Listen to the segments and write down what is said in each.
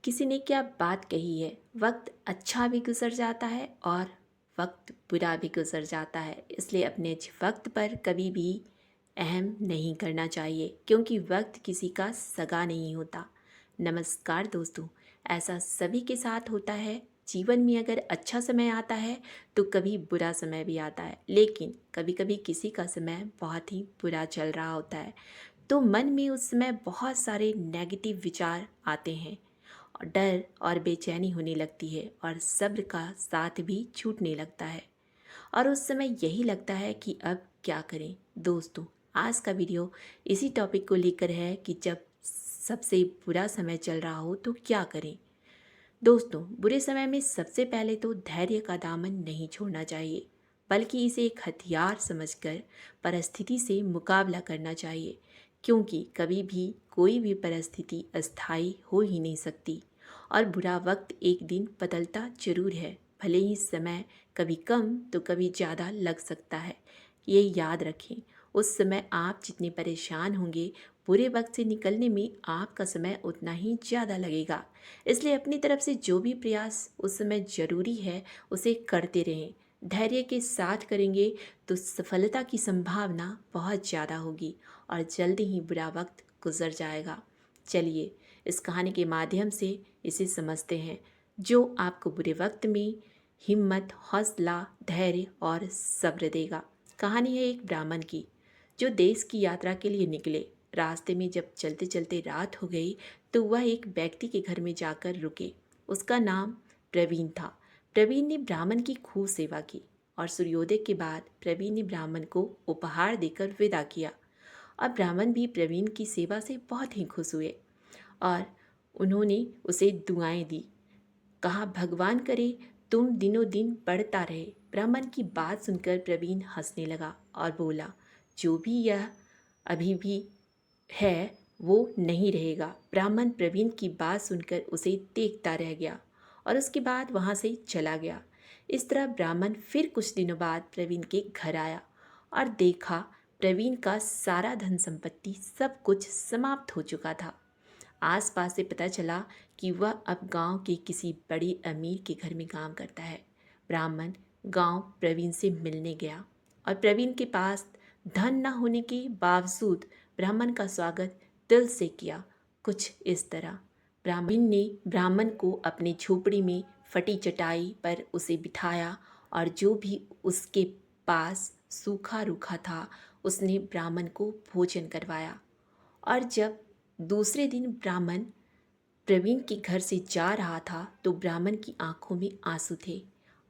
किसी ने क्या बात कही है, वक्त अच्छा भी गुजर जाता है और वक्त बुरा भी गुजर जाता है। इसलिए अपने वक्त पर कभी भी अहम नहीं करना चाहिए, क्योंकि वक्त किसी का सगा नहीं होता। नमस्कार दोस्तों, ऐसा सभी के साथ होता है। जीवन में अगर अच्छा समय आता है तो कभी बुरा समय भी आता है, लेकिन कभी कभी किसी का समय बहुत ही बुरा चल रहा होता है तो मन में उस समय बहुत सारे नेगेटिव विचार आते हैं और डर और बेचैनी होने लगती है और सब्र का साथ भी छूटने लगता है और उस समय यही लगता है कि अब क्या करें। दोस्तों, आज का वीडियो इसी टॉपिक को लेकर है कि जब सबसे बुरा समय चल रहा हो तो क्या करें। दोस्तों, बुरे समय में सबसे पहले तो धैर्य का दामन नहीं छोड़ना चाहिए, बल्कि इसे एक हथियार समझकर परिस्थिति से मुकाबला करना चाहिए, क्योंकि कभी भी कोई भी परिस्थिति अस्थायी हो ही नहीं सकती और बुरा वक्त एक दिन बदलता जरूर है। भले ही समय कभी कम तो कभी ज़्यादा लग सकता है। ये याद रखें, उस समय आप जितने परेशान होंगे, बुरे वक्त से निकलने में आपका समय उतना ही ज़्यादा लगेगा। इसलिए अपनी तरफ से जो भी प्रयास उस समय ज़रूरी है उसे करते रहें। धैर्य के साथ करेंगे तो सफलता की संभावना बहुत ज़्यादा होगी और जल्दी ही बुरा वक्त गुजर जाएगा। चलिए इस कहानी के माध्यम से इसे समझते हैं, जो आपको बुरे वक्त में हिम्मत, हौसला, धैर्य और सब्र देगा। कहानी है एक ब्राह्मण की, जो देश की यात्रा के लिए निकले। रास्ते में जब चलते चलते रात हो गई तो वह एक व्यक्ति के घर में जाकर रुके। उसका नाम प्रवीण था। प्रवीण ने ब्राह्मण की खूब सेवा की और सूर्योदय के बाद प्रवीण ने ब्राह्मण को उपहार देकर विदा किया। अब ब्राह्मण भी प्रवीण की सेवा से बहुत ही खुश हुए और उन्होंने उसे दुआएं दी। कहा, भगवान करे तुम दिनों दिन बढ़ता रहे। ब्राह्मण की बात सुनकर प्रवीण हंसने लगा और बोला, जो भी यह अभी भी है वो नहीं रहेगा। ब्राह्मण प्रवीण की बात सुनकर उसे देखता रह गया और उसके बाद वहाँ से चला गया। इस तरह ब्राह्मण फिर कुछ दिनों बाद प्रवीण के घर आया और देखा प्रवीण का सारा धन संपत्ति सब कुछ समाप्त हो चुका था। आसपास से पता चला कि वह अब गांव के किसी बड़े अमीर के घर में काम करता है। ब्राह्मण गांव प्रवीण से मिलने गया और प्रवीण के पास धन न होने के बावजूद ब्राह्मण का स्वागत दिल से किया। कुछ इस तरह ब्राह्मण ने ब्राह्मण को अपनी झोपड़ी में फटी चटाई पर उसे बिठाया और जो भी उसके पास सूखा रूखा था उसने ब्राह्मण को भोजन करवाया। और जब दूसरे दिन ब्राह्मण प्रवीण के घर से जा रहा था तो ब्राह्मण की आंखों में आंसू थे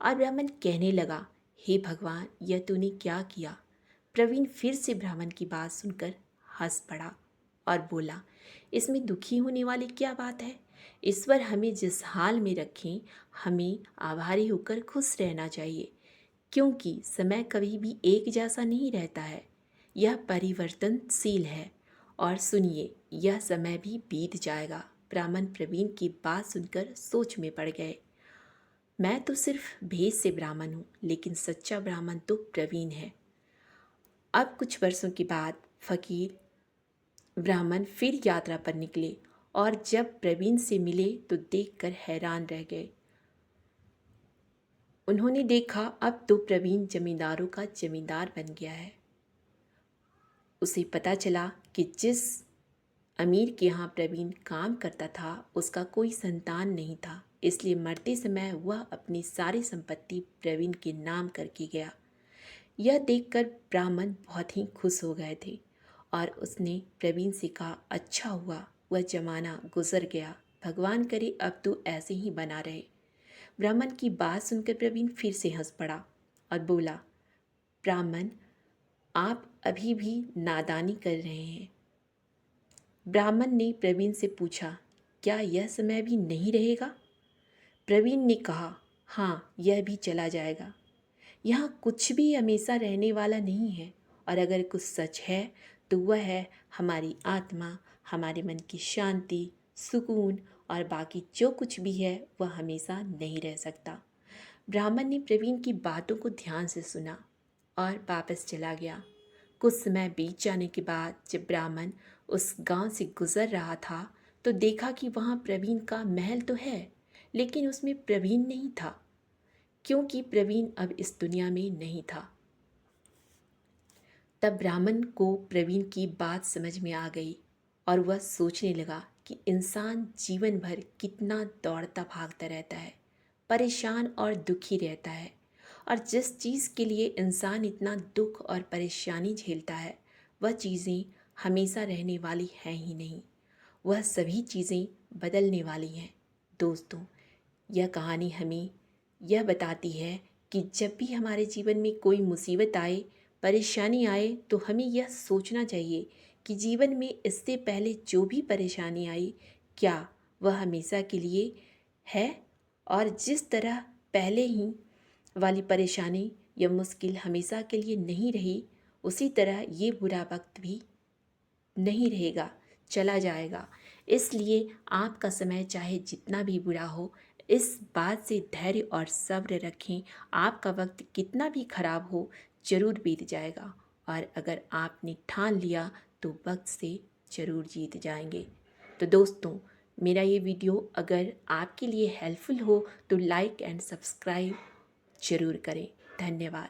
और ब्राह्मण कहने लगा, हे भगवान, यह तूने क्या किया। प्रवीण फिर से ब्राह्मण की बात सुनकर हंस पड़ा और बोला, इसमें दुखी होने वाली क्या बात है। ईश्वर हमें जिस हाल में रखें, हमें आभारी होकर खुश रहना चाहिए, क्योंकि समय कभी भी एक जैसा नहीं रहता है, यह परिवर्तनशील है। और सुनिए, यह समय भी बीत जाएगा। ब्राह्मण प्रवीण की बात सुनकर सोच में पड़ गए। मैं तो सिर्फ भेष से ब्राह्मण हूँ, लेकिन सच्चा ब्राह्मण तो प्रवीण है। अब कुछ वर्षों के बाद फकीर ब्राह्मण फिर यात्रा पर निकले और जब प्रवीण से मिले तो देखकर हैरान रह गए। उन्होंने देखा अब तो प्रवीण जमींदारों का जमींदार बन गया है। उसे पता चला कि जिस अमीर के यहाँ प्रवीण काम करता था उसका कोई संतान नहीं था, इसलिए मरते समय वह अपनी सारी संपत्ति प्रवीण के नाम करके गया। यह देखकर ब्राह्मण बहुत ही खुश हो गए थे और उसने प्रवीण से कहा, अच्छा हुआ वह जमाना गुजर गया, भगवान करे अब तू ऐसे ही बना रहे। ब्राह्मण की बात सुनकर प्रवीण फिर से हंस पड़ा और बोला, ब्राह्मण, आप अभी भी नादानी कर रहे हैं। ब्राह्मण ने प्रवीण से पूछा, क्या यह समय भी नहीं रहेगा। प्रवीण ने कहा, हाँ, यह भी चला जाएगा। यहाँ कुछ भी हमेशा रहने वाला नहीं है और अगर कुछ सच है तो वह है हमारी आत्मा, हमारे मन की शांति, सुकून और बाकी जो कुछ भी है वह हमेशा नहीं रह सकता। ब्राह्मण ने प्रवीण की बातों को ध्यान से सुना और वापस चला गया। कुछ समय बीत जाने के बाद जब ब्राह्मण उस गांव से गुजर रहा था तो देखा कि वहाँ प्रवीण का महल तो है, लेकिन उसमें प्रवीण नहीं था, क्योंकि प्रवीण अब इस दुनिया में नहीं था। तब ब्राह्मण को प्रवीण की बात समझ में आ गई और वह सोचने लगा कि इंसान जीवन भर कितना दौड़ता भागता रहता है, परेशान और दुखी रहता है, और जिस चीज़ के लिए इंसान इतना दुख और परेशानी झेलता है वह चीज़ें हमेशा रहने वाली हैं ही नहीं, वह सभी चीज़ें बदलने वाली हैं। दोस्तों, यह कहानी हमें यह बताती है कि जब भी हमारे जीवन में कोई मुसीबत आए, परेशानी आए, तो हमें यह सोचना चाहिए कि जीवन में इससे पहले जो भी परेशानी आई, क्या वह हमेशा के लिए है, और जिस तरह पहले ही वाली परेशानी या मुश्किल हमेशा के लिए नहीं रही, उसी तरह ये बुरा वक्त भी नहीं रहेगा, चला जाएगा। इसलिए आपका समय चाहे जितना भी बुरा हो, इस बात से धैर्य और सब्र रखें, आपका वक्त कितना भी खराब हो ज़रूर बीत जाएगा, और अगर आपने ठान लिया तो वक्त से ज़रूर जीत जाएंगे। तो दोस्तों, मेरा ये वीडियो अगर आपके लिए हेल्पफुल हो तो लाइक एंड सब्सक्राइब ज़रूर करें। धन्यवाद।